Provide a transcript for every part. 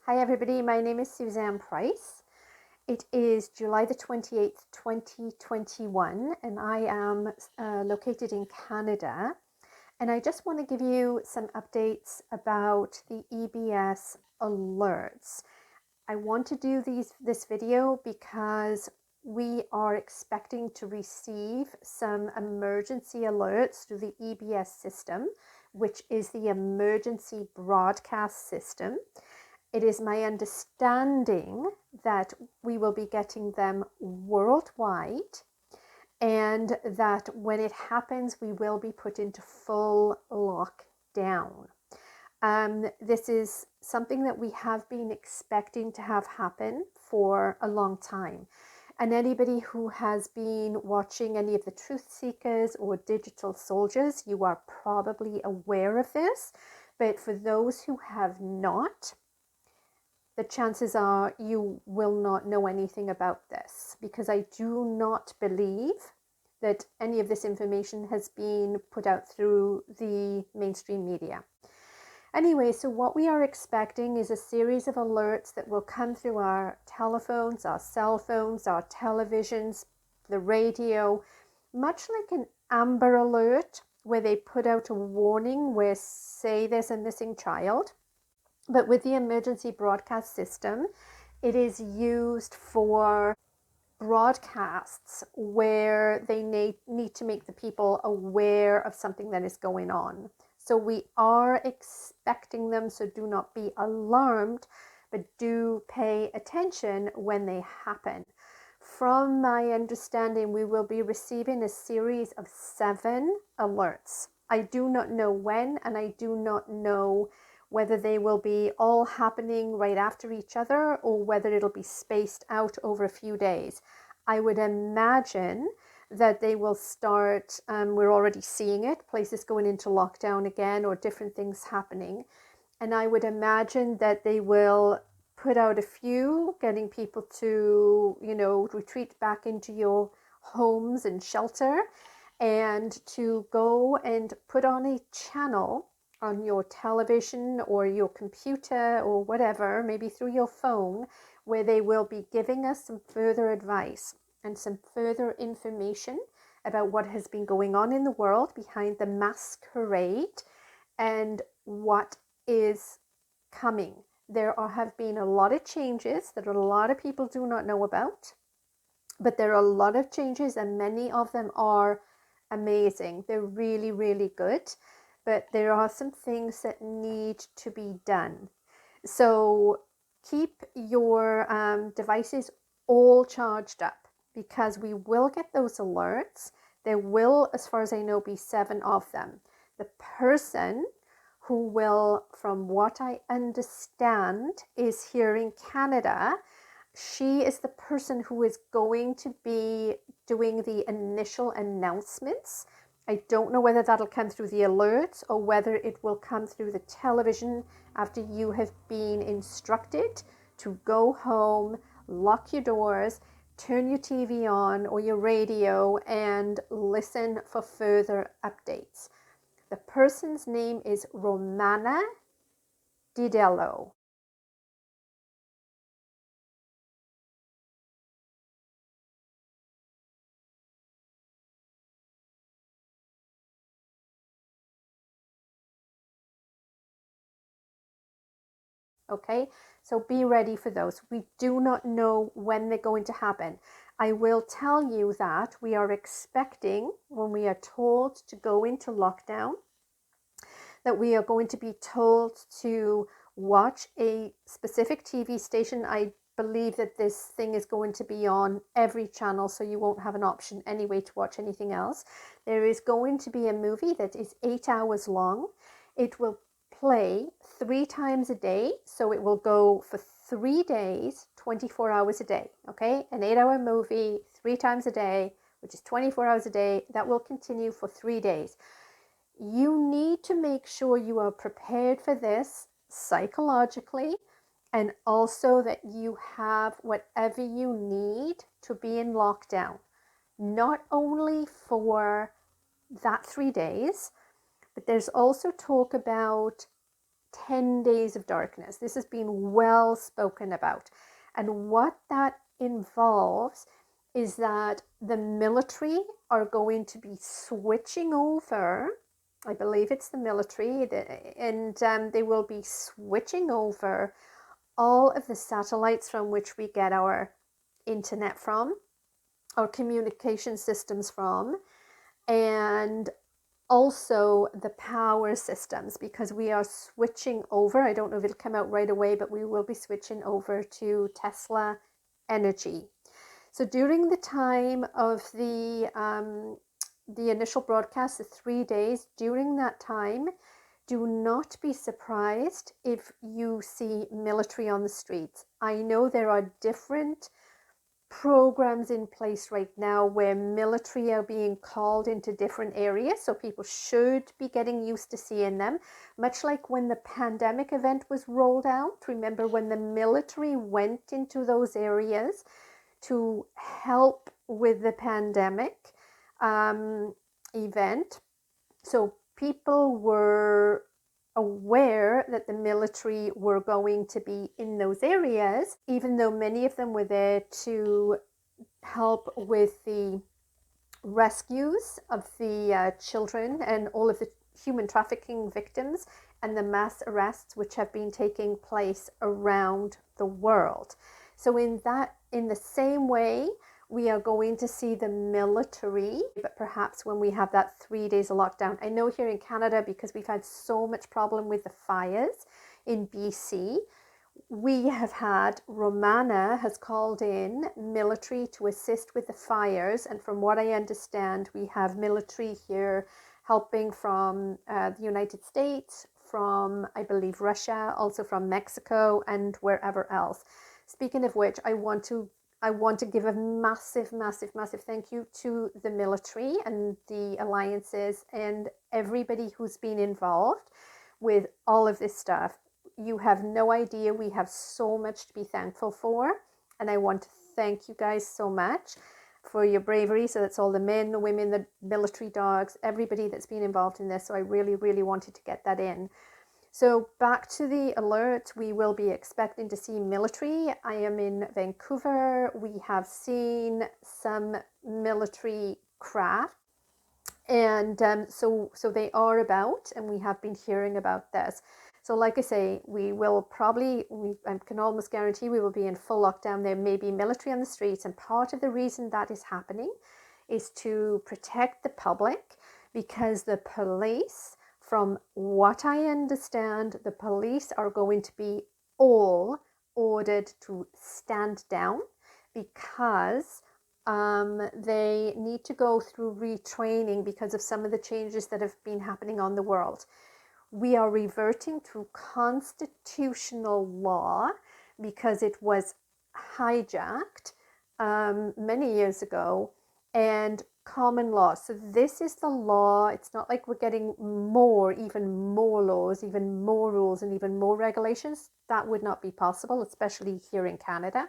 Hi everybody, my name is Suzanne Price. It is July the 28th, 2021, and I am located in Canada. And I just want to give you some updates about the EBS alerts. I want to do this video because we are expecting to receive some emergency alerts through the EBS system, which is the emergency broadcast system. It is my understanding that we will be getting them worldwide, and that when it happens, we will be put into full lockdown. This is something that we have been expecting to have happen for a long time. And anybody who has been watching any of the Truth Seekers or Digital Soldiers, you are probably aware of this. But for those who have not, the chances are you will not know anything about this, because I do not believe that any of this information has been put out through the mainstream media. Anyway, so what we are expecting is a series of alerts that will come through our telephones, our cell phones, our televisions, the radio, much like an Amber Alert, where they put out a warning where, say, there's a missing child. But with the emergency broadcast system, it is used for broadcasts where they need to make the people aware of something that is going on. So we are expecting them, so do not be alarmed, but do pay attention when they happen. From my understanding, we will be receiving a series of 7 alerts. I do not know when, and I do not know whether they will be all happening right after each other or whether it'll be spaced out over a few days. I would imagine that they will start, we're already seeing it, places going into lockdown again or different things happening. And I would imagine that they will put out a few, getting people to, retreat back into your homes and shelter, and to go and put on a channel on your television or your computer or whatever, maybe through your phone, where they will be giving us some further advice and some further information about what has been going on in the world behind the masquerade and what is coming. There have been a lot of changes that a lot of people do not know about, but there are a lot of changes, and many of them are amazing. They're really, really good. But there are some things that need to be done. So keep your devices all charged up, because we will get those alerts. There will, as far as I know, be 7 of them. The person who will, from what I understand, is here in Canada. She is the person who is going to be doing the initial announcements. I don't know whether that'll come through the alerts or whether it will come through the television after you have been instructed to go home, lock your doors, turn your TV on or your radio, and listen for further updates. The person's name is Romana Didulo. Okay, so be ready for those. We do not know when they're going to happen. I will tell you that we are expecting, when we are told to go into lockdown, that we are going to be told to watch a specific TV station. I believe that this thing is going to be on every channel, so you won't have an option anyway to watch anything else. There is going to be a movie that is 8 hours long. It will play 3 times a day, so it will go for 3 days, 24 hours a day. Okay, an 8-hour movie 3 times a day, which is 24 hours a day. That will continue for 3 days. You need to make sure you are prepared for this psychologically, and also that you have whatever you need to be in lockdown, not only for that 3 days, but there's also talk about 10 days of darkness. This has been well spoken about. And what that involves is that the military are going to be switching over. I believe it's the military, and they will be switching over all of the satellites from which we get our internet from, our communication systems from, and also the power systems, because we are switching over. I don't know if it'll come out right away, but we will be switching over to Tesla energy. So during the time of the initial broadcast, the 3 days, during that time, do not be surprised if you see military on the streets. I know there are different programs in place right now where military are being called into different areas, so people should be getting used to seeing them, much like when the pandemic event was rolled out. Remember when the military went into those areas to help with the pandemic event? So people were aware that the military were going to be in those areas, even though many of them were there to help with the rescues of the children and all of the human trafficking victims and the mass arrests which have been taking place around the world. So in the same way, we are going to see the military, but perhaps when we have that 3 days of lockdown. I know here in Canada, because we've had so much problem with the fires in BC, we have had, Romana has called in military to assist with the fires. And from what I understand, we have military here helping from the United States, from, I believe, Russia, also from Mexico and wherever else. Speaking of which, I want to give a massive thank you to the military and the alliances and everybody who's been involved with all of this stuff. You have no idea. We have so much to be thankful for. And I want to thank you guys so much for your bravery. So that's all the men, the women, the military dogs, everybody that's been involved in this. So I really wanted to get that in. So back to the alert, we will be expecting to see military. I am in Vancouver. We have seen some military craft, and so they are about, and we have been hearing about this. So like I say, I can almost guarantee we will be in full lockdown. There may be military on the streets, and part of the reason that is happening is to protect the public, because the police, from what I understand, the police are going to be all ordered to stand down, because they need to go through retraining because of some of the changes that have been happening on the world. We are reverting to constitutional law because it was hijacked many years ago, and common law. So this is the law. It's not like we're getting even more laws, even more rules, and even more regulations. That would not be possible, especially here in Canada.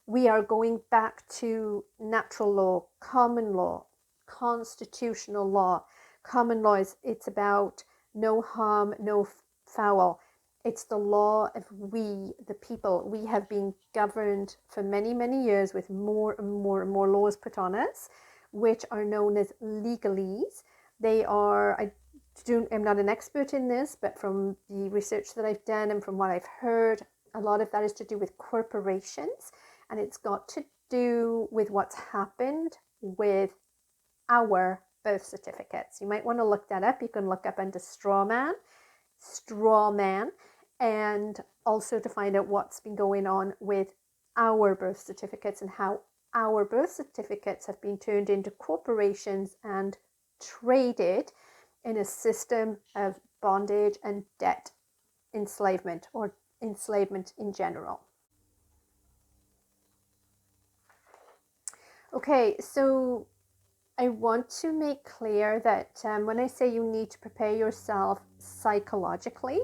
We are going back to natural law, common law, constitutional law. Common law it's about no harm, no foul. It's the law of we, the people. We have been governed for many years with more and more laws put on us, which are known as legalese. I'm not an expert in this, but from the research that I've done and from what I've heard, a lot of that is to do with corporations, and it's got to do with what's happened with our birth certificates. You might want to look that up. You can look up under straw man, and also to find out what's been going on with our birth certificates and how our birth certificates have been turned into corporations and traded in a system of bondage and debt enslavement, or enslavement in general. Okay, so I want to make clear that when I say you need to prepare yourself psychologically,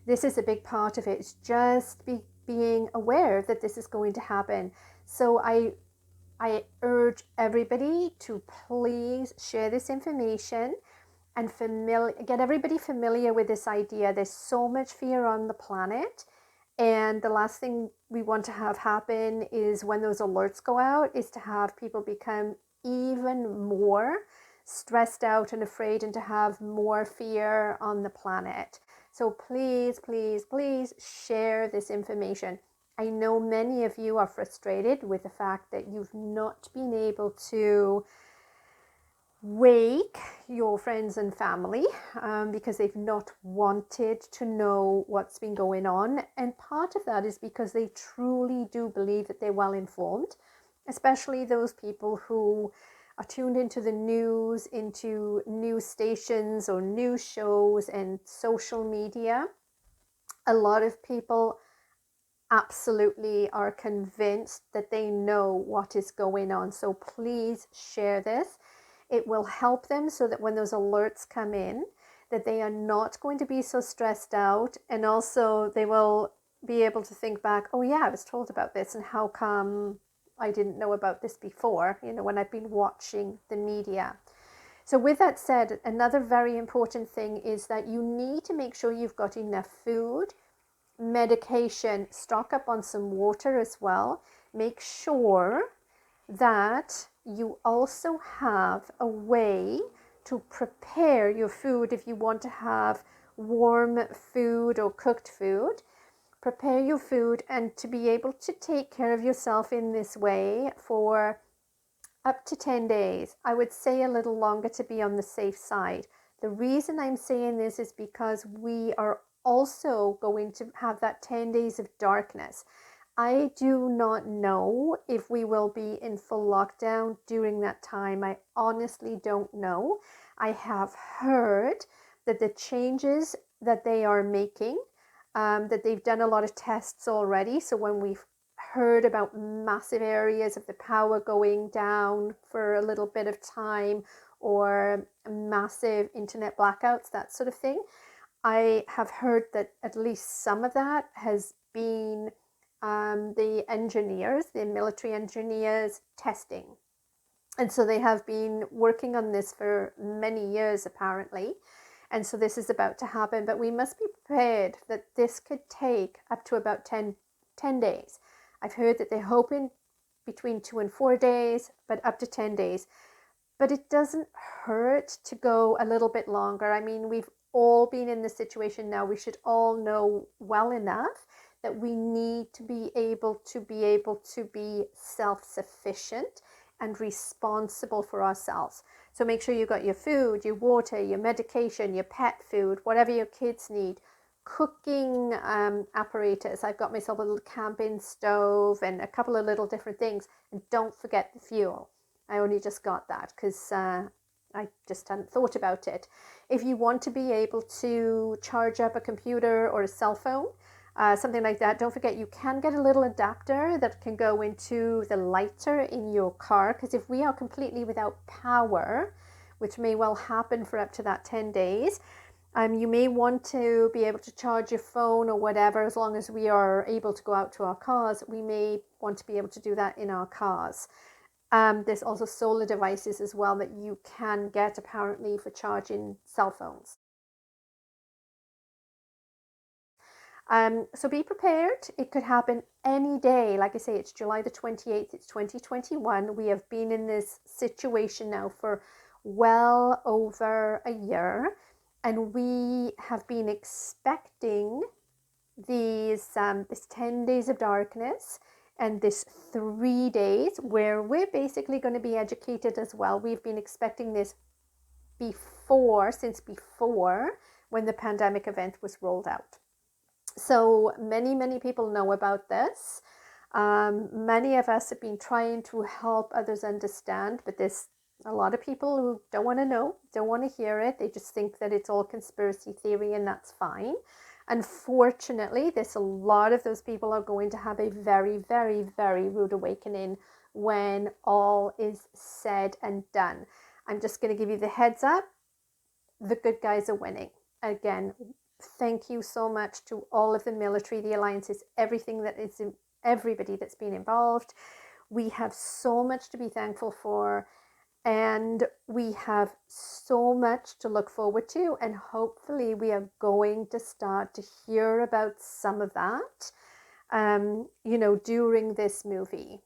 this is a big part of it. It's just being aware that this is going to happen. So I urge everybody to please share this information and get everybody familiar with this idea. There's so much fear on the planet, and the last thing we want to have happen is when those alerts go out is to have people become even more stressed out and afraid and to have more fear on the planet. So please, please, please share this information. I know many of you are frustrated with the fact that you've not been able to wake your friends and family because they've not wanted to know what's been going on. And part of that is because they truly do believe that they're well informed, especially those people who are tuned into the news, into news stations or news shows and social media. A lot of people absolutely are convinced that they know what is going on. So please share this. It will help them so that when those alerts come in, that they are not going to be so stressed out, and also they will be able to think back, oh yeah, I was told about this, and how come I didn't know about this before, when I've been watching the media. So with that said, another very important thing is that you need to make sure you've got enough food, medication, stock up on some water as well. Make sure that you also have a way to prepare your food if you want to have warm food or cooked food. Prepare your food, and to be able to take care of yourself in this way for up to 10 days. I would say a little longer to be on the safe side. The reason I'm saying this is because we are also going to have that 10 days of darkness. I do not know if we will be in full lockdown during that time. I honestly don't know. I have heard that the changes that they are making, that they've done a lot of tests already. So when we've heard about massive areas of the power going down for a little bit of time, or massive internet blackouts, that sort of thing, I have heard that at least some of that has been the engineers, the military engineers, testing. And so they have been working on this for many years apparently. And so this is about to happen, but we must be prepared that this could take up to about 10 days. I've heard that they're hoping between 2 and 4 days, but up to 10 days. But it doesn't hurt to go a little bit longer. I mean, we've all been in this situation now. We should all know well enough that we need to be able to be self-sufficient and responsible for ourselves. So make sure you've got your food, your water, your medication, your pet food, whatever your kids need. Cooking apparatus. I've got myself a little camping stove and a couple of little different things. And don't forget the fuel. I only just got that because I just hadn't thought about it. If you want to be able to charge up a computer or a cell phone, something like that, don't forget you can get a little adapter that can go into the lighter in your car, because if we are completely without power, which may well happen for up to that 10 days, you may want to be able to charge your phone or whatever. As long as we are able to go out to our cars, we may want to be able to do that in our cars. There's also solar devices as well that you can get apparently for charging cell phones. So be prepared. It could happen any day. Like I say, it's July the 28th, it's 2021. We have been in this situation now for well over a year, and we have been expecting these this 10 days of darkness and this 3 days where we're basically going to be educated as well. We've been expecting this since before when the pandemic event was rolled out. So many people know about this. Many of us have been trying to help others understand, but there's a lot of people who don't want to know, don't want to hear it. They just think that it's all conspiracy theory, and that's fine. Unfortunately, there's a lot of those people are going to have a very, very, very rude awakening when all is said and done. I'm just going to give you the heads up. The good guys are winning. Again, thank you so much to all of the military, the alliances, everybody that's been involved. We have so much to be thankful for. And we have so much to look forward to, and hopefully we are going to start to hear about some of that, during this movie.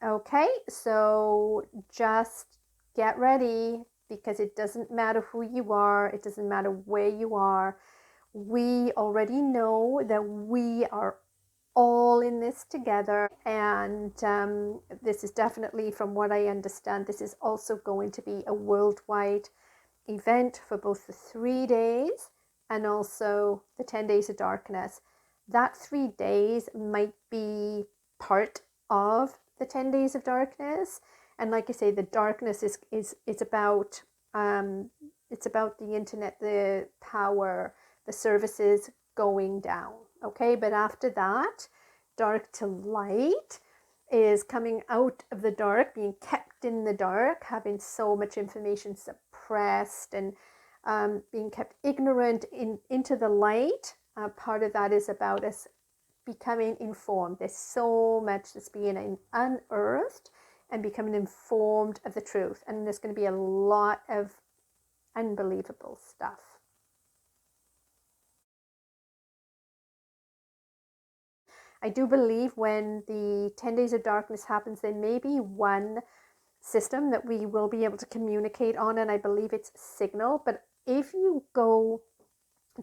Okay, so just get ready, because it doesn't matter who you are, it doesn't matter where you are. We already know that we are all in this together, and this is definitely, from what I understand, this is also going to be a worldwide event for both the 3 days and also the 10 days of darkness. That 3 days might be part of the 10 days of darkness, and like I say, the darkness is about it's about the internet, the power, the services going down. Okay, but after that, dark to light is coming out of the dark, being kept in the dark, having so much information suppressed, and being kept ignorant into the light. Part of that is about us becoming informed. There's so much that's being unearthed and becoming informed of the truth. And there's going to be a lot of unbelievable stuff. I do believe when the 10 days of darkness happens, there may be one system that we will be able to communicate on, and I believe it's Signal. But if you go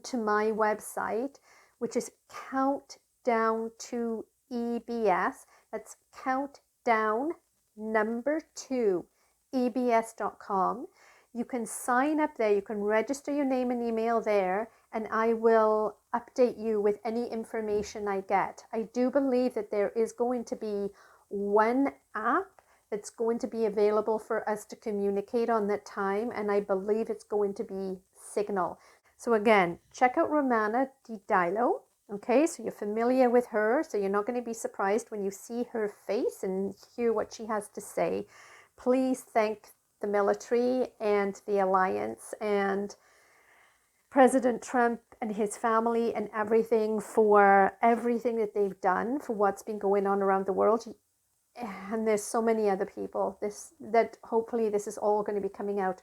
to my website, which is Countdown to EBS, that's countdown number 2 EBS.com. You can sign up there, you can register your name and email there, and I will update you with any information I get. I do believe that there is going to be one app that's going to be available for us to communicate on that time, and I believe it's going to be Signal. So again, check out Romana Didulo. Okay, so you're familiar with her, so you're not going to be surprised when you see her face and hear what she has to say. Please thank the military and the alliance and President Trump and his family and everything for everything that they've done, for what's been going on around the world. And there's so many other people that hopefully this is all going to be coming out.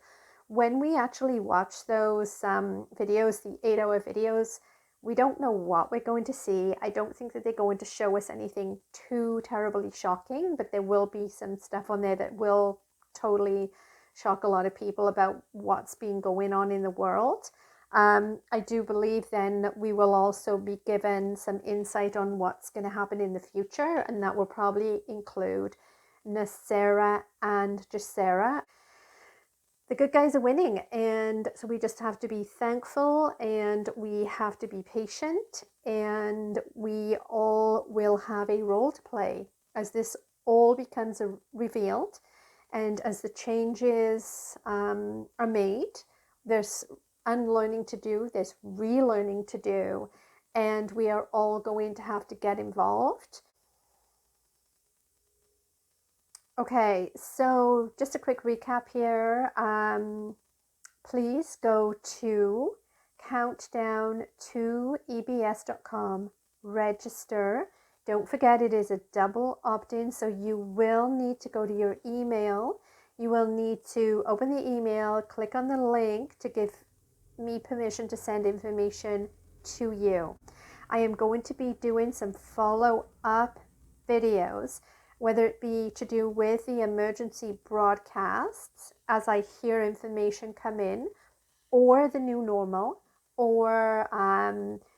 When we actually watch those videos, the 8-hour videos, we don't know what we're going to see. I don't think that they're going to show us anything too terribly shocking, but there will be some stuff on there that will totally shock a lot of people about what's been going on in the world. I do believe then we will also be given some insight on what's going to happen in the future, and that will probably include Nasera and Jasera. The good guys are winning, and so we just have to be thankful, and we have to be patient, and we all will have a role to play as this all becomes revealed, and as the changes are made. There's unlearning to do, there's relearning to do, and we are all going to have to get involved. Okay, so just a quick recap here. Please go to countdown to EBS.com, register. Don't forget, it is a double opt-in, so you will need to go to your email. You will need to open the email, click on the link to give me permission to send information to you. I am going to be doing some follow-up videos, whether it be to do with the emergency broadcasts as I hear information come in, or the new normal, or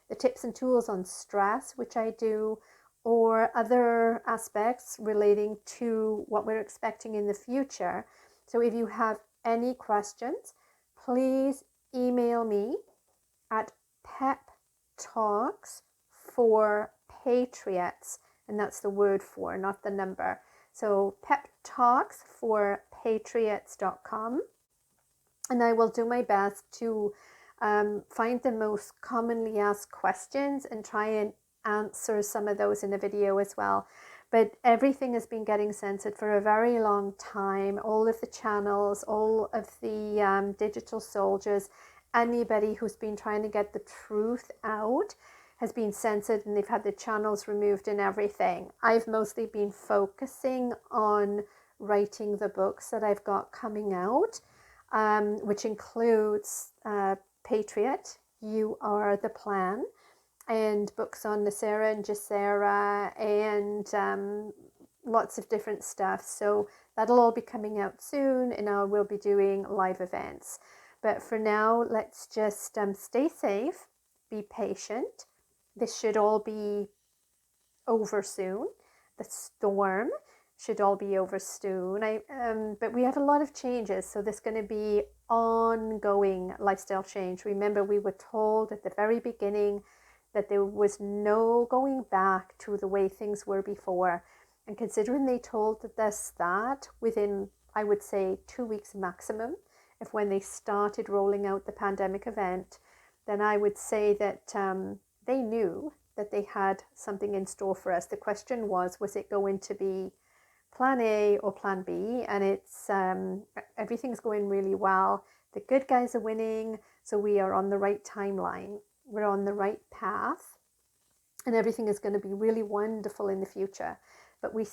the tips and tools on stress, which I do, or other aspects relating to what we're expecting in the future. So if you have any questions, please email me at peptalksforpatriots, and that's the word for, not the number. So peptalksforpatriots.com, and I will do my best to find the most commonly asked questions and try and answer some of those in a video as well. But everything has been getting censored for a very long time. All of the channels, all of the digital soldiers, anybody who's been trying to get the truth out has been censored, and they've had the channels removed and everything. I've mostly been focusing on writing the books that I've got coming out, which includes Patriot, You Are the Plan, and books on Nasera and Jacera, and lots of different stuff. So that'll all be coming out soon, and I will be doing live events. But for now, let's just stay safe, be patient. This should all be over soon. The storm should all be over soon. But we have a lot of changes, so there's going to be ongoing lifestyle change. Remember, we were told at the very beginning that there was no going back to the way things were before. And considering they told us that within, I would say, 2 weeks maximum of when they started rolling out the pandemic event, then I would say that they knew that they had something in store for us. The question was it going to be plan A or plan B? And it's everything's going really well. The good guys are winning, so we are on the right timeline. We're on the right path, and everything is going to be really wonderful in the future. But we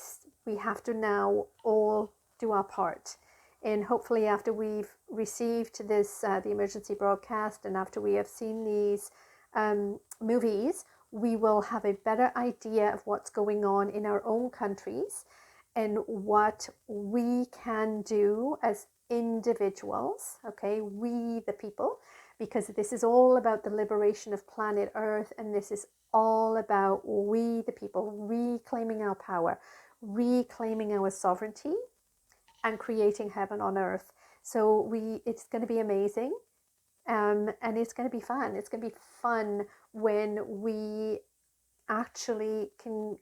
have to now all do our part. And hopefully after we've received this, the emergency broadcast, and after we have seen these movies, we will have a better idea of what's going on in our own countries and what we can do as individuals, okay, we the people, because this is all about the liberation of planet Earth, and this is all about we the people reclaiming our power, reclaiming our sovereignty, and creating heaven on earth. So it's going to be amazing, and it's going to be fun. It's going to be fun when we actually can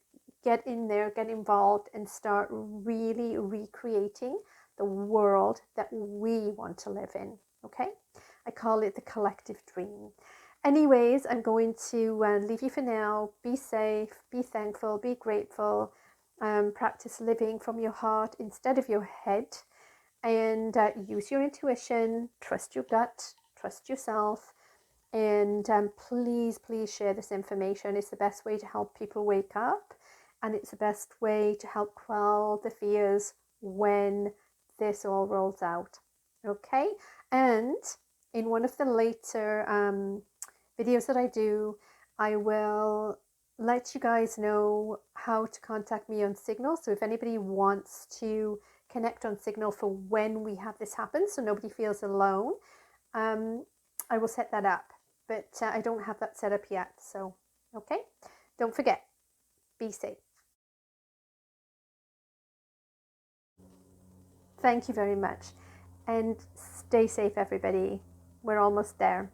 get in there, get involved, and start really recreating the world that we want to live in. Okay, I call it the collective dream. Anyways, I'm going to leave you for now. Be safe, be thankful, be grateful. Practice living from your heart instead of your head, and use your intuition, trust your gut, trust yourself, and please share this information. It's the best way to help people wake up, and it's the best way to help quell the fears when this all rolls out. Okay, and in one of the later videos that I do, I will let you guys know how to contact me on Signal. So if anybody wants to connect on Signal for when we have this happen, so nobody feels alone, I will set that up. But I don't have that set up yet. So, okay, don't forget, be safe. Thank you very much. And stay safe, everybody. We're almost there.